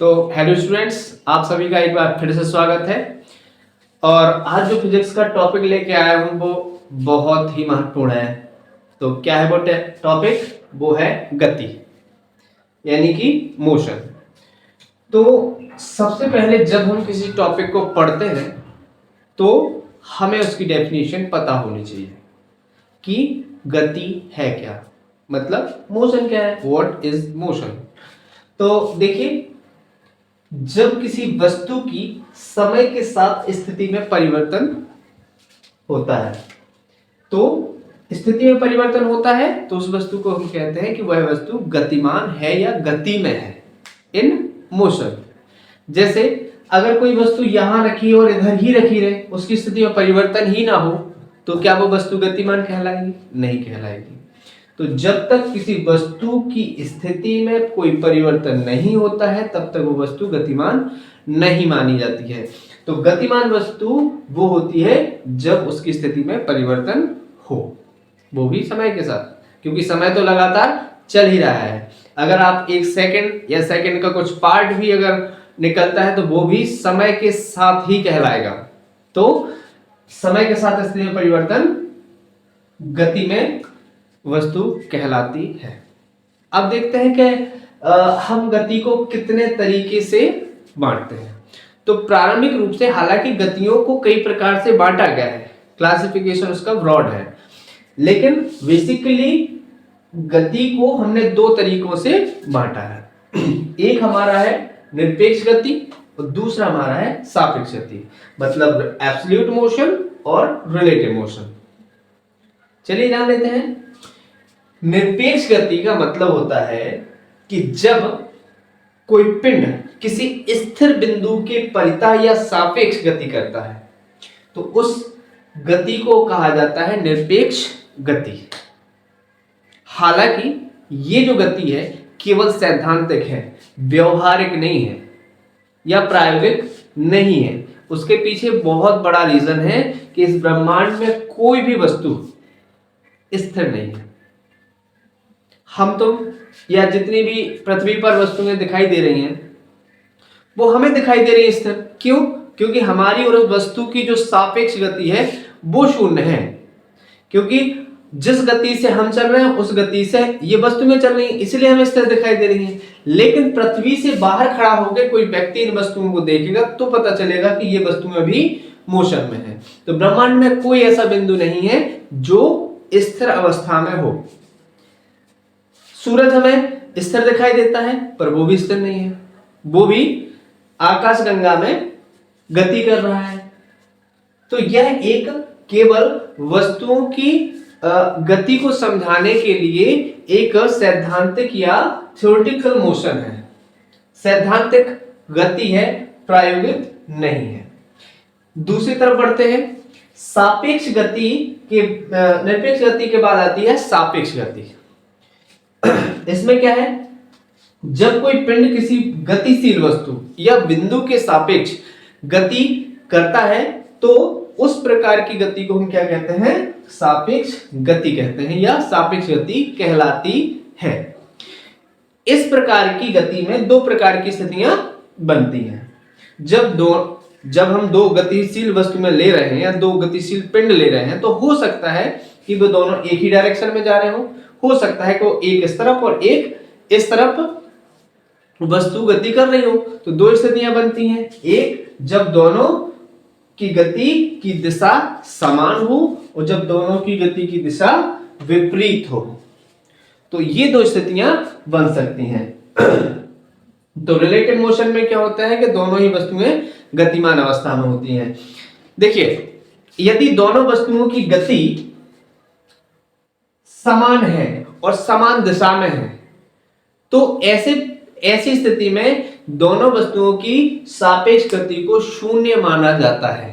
तो hello students, आप सभी का एक बार फिर से स्वागत है। और आज जो फिजिक्स का टॉपिक लेके आया हूँ वो बहुत ही महत्वपूर्ण है। तो क्या है वो टॉपिक? वो है गति, यानी कि मोशन। तो सबसे पहले जब हम किसी टॉपिक को पढ़ते हैं तो हमें उसकी डेफिनेशन पता होनी चाहिए कि गति है क्या, मतलब मोशन क्या है, व्हाट इज मोशन। तो देखिए, जब किसी वस्तु की समय के साथ स्थिति में परिवर्तन होता है, तो स्थिति में परिवर्तन होता है तो उस वस्तु को हम कहते हैं कि वह वस्तु गतिमान है या गति में है, इन मोशन। जैसे अगर कोई वस्तु यहां रखी और इधर ही रखी रहे, उसकी स्थिति में परिवर्तन ही ना हो, तो क्या वो वस्तु गतिमान कहलाएगी? नहीं कहलाएगी। तो जब तक किसी वस्तु की स्थिति में कोई परिवर्तन नहीं होता है तब तक वो वस्तु गतिमान नहीं मानी जाती है। तो गतिमान वस्तु वो होती है जब उसकी स्थिति में परिवर्तन हो, वो भी समय के साथ, क्योंकि समय तो लगातार चल ही रहा है। अगर आप एक सेकंड या सेकंड का कुछ पार्ट भी अगर निकलता है तो वो भी समय के साथ ही कहलाएगा। तो समय के साथ स्थिति में परिवर्तन गति में वस्तु कहलाती है। अब देखते हैं कि हम गति को कितने तरीके से बांटते हैं। तो प्रारंभिक रूप से हालांकि गतियों को कई प्रकार से बांटा गया है, क्लासिफिकेशन उसका ब्रॉड है, लेकिन बेसिकली गति को हमने दो तरीकों से बांटा है। एक हमारा है निरपेक्ष गति और दूसरा हमारा है सापेक्ष गति, मतलब एब्सोल्यूट मोशन और रिलेटिव मोशन। चलिए जान लेते हैं। निरपेक्ष गति का मतलब होता है कि जब कोई पिंड किसी स्थिर बिंदु के परितः या सापेक्ष गति करता है तो उस गति को कहा जाता है निरपेक्ष गति। हालांकि ये जो गति है केवल सैद्धांतिक है, व्यवहारिक नहीं है या प्रायोगिक नहीं है। उसके पीछे बहुत बड़ा रीजन है कि इस ब्रह्मांड में कोई भी वस्तु स्थिर नहीं है। हम तो या जितनी भी पृथ्वी पर वस्तुएं दिखाई दे रही हैं वो हमें दिखाई दे रही है स्थिर। क्यों? क्योंकि हमारी और उस वस्तु की जो सापेक्ष गति है वो शून्य है, क्योंकि जिस गति से हम चल रहे हैं उस गति से ये वस्तुएं चल रही हैं, इसलिए हमें स्थिर दिखाई दे रही हैं। लेकिन पृथ्वी से बाहर खड़ा होकर कोई व्यक्ति इन वस्तुओं को देखेगा तो पता चलेगा कि ये वस्तुएं अभी मोशन में है। तो ब्रह्मांड में कोई ऐसा बिंदु नहीं है जो स्थिर अवस्था में हो। सूरज हमें स्थिर दिखाई देता है पर वो भी स्थिर नहीं है, वो भी आकाशगंगा में गति कर रहा है। तो यह एक केवल वस्तुओं की गति को समझाने के लिए एक सैद्धांतिक या थ्योरेटिकल मोशन है। सैद्धांतिक गति है, प्रायोगिक नहीं है। दूसरी तरफ बढ़ते हैं। सापेक्ष गति के निरपेक्ष गति के बाद आती है सापेक्ष गति। इसमें क्या है? जब कोई पिंड किसी गतिशील वस्तु या बिंदु के सापेक्ष गति करता है तो उस प्रकार की गति को हम क्या कहते हैं? सापेक्ष गति कहते हैं या सापेक्ष गति कहलाती है। इस प्रकार की गति में दो प्रकार की स्थितियां बनती हैं। जब हम दो गतिशील वस्तु में ले रहे हैं या दो गतिशील पिंड ले रहे हैं तो हो सकता है कि वो दोनों एक ही डायरेक्शन में जा रहे हो सकता है कि वो एक इस तरफ और एक इस तरफ वस्तु गति कर रही हो। तो दो स्थितियां बनती हैं। एक, जब दोनों की गति की दिशा समान हो और जब दोनों की गति की दिशा विपरीत हो, तो ये दो स्थितियां बन सकती हैं। तो रिलेटिव मोशन में क्या होता है कि दोनों ही वस्तुएं गतिमान अवस्था में होती हैं। देखिए, यदि दोनों वस्तुओं की गति समान है और समान दिशा में है तो ऐसी स्थिति में दोनों वस्तुओं की सापेक्ष गति को शून्य माना जाता है।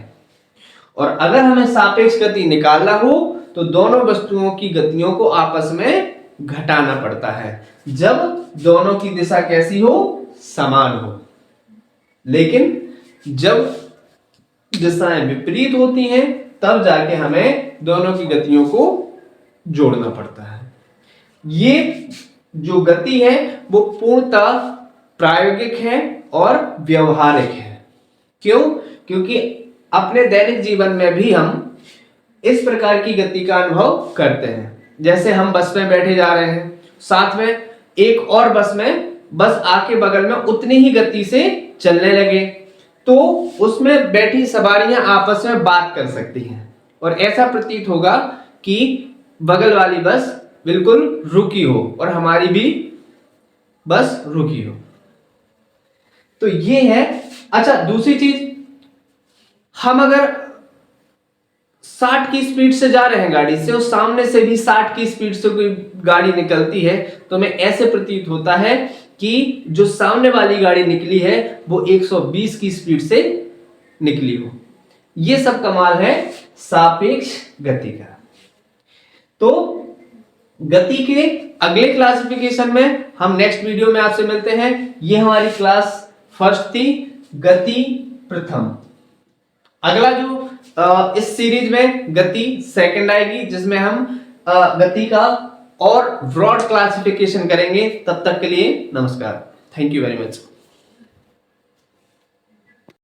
और अगर हमें सापेक्ष गति निकालना हो तो दोनों वस्तुओं की गतियों को आपस में घटाना पड़ता है जब दोनों की दिशा कैसी हो? समान हो। लेकिन जब दिशाएं विपरीत होती हैं तब जाके हमें दोनों की गतियों को जोड़ना पड़ता है। ये जो गति है वो पूर्णतः प्रायोगिक है और व्यवहारिक है। क्यों? क्योंकि अपने दैनिक जीवन में भी हम इस प्रकार की गति का अनुभव करते हैं। जैसे हम बस में बैठे जा रहे हैं, साथ में एक और बस आके बगल में उतनी ही गति से चलने लगे, तो उसमें बैठी सवारियां आपस में बात कर सकती हैं और ऐसा प्रतीत होगा कि बगल वाली बस बिल्कुल रुकी हो और हमारी भी बस रुकी हो। तो ये है। अच्छा, दूसरी चीज, हम अगर 60 की स्पीड से जा रहे हैं गाड़ी से और सामने से भी 60 की स्पीड से कोई गाड़ी निकलती है, तो हमें ऐसे प्रतीत होता है कि जो सामने वाली गाड़ी निकली है वो 120 की स्पीड से निकली हो। ये सब कमाल है सापेक्ष गति का। तो गति के अगले क्लासिफिकेशन में हम नेक्स्ट वीडियो में आपसे मिलते हैं। ये हमारी क्लास फर्स्ट थी, गति प्रथम। अगला जो इस सीरीज में गति सेकंड आएगी, जिसमें हम गति का और ब्रॉड क्लासिफिकेशन करेंगे। तब तक के लिए नमस्कार, थैंक यू वेरी मच।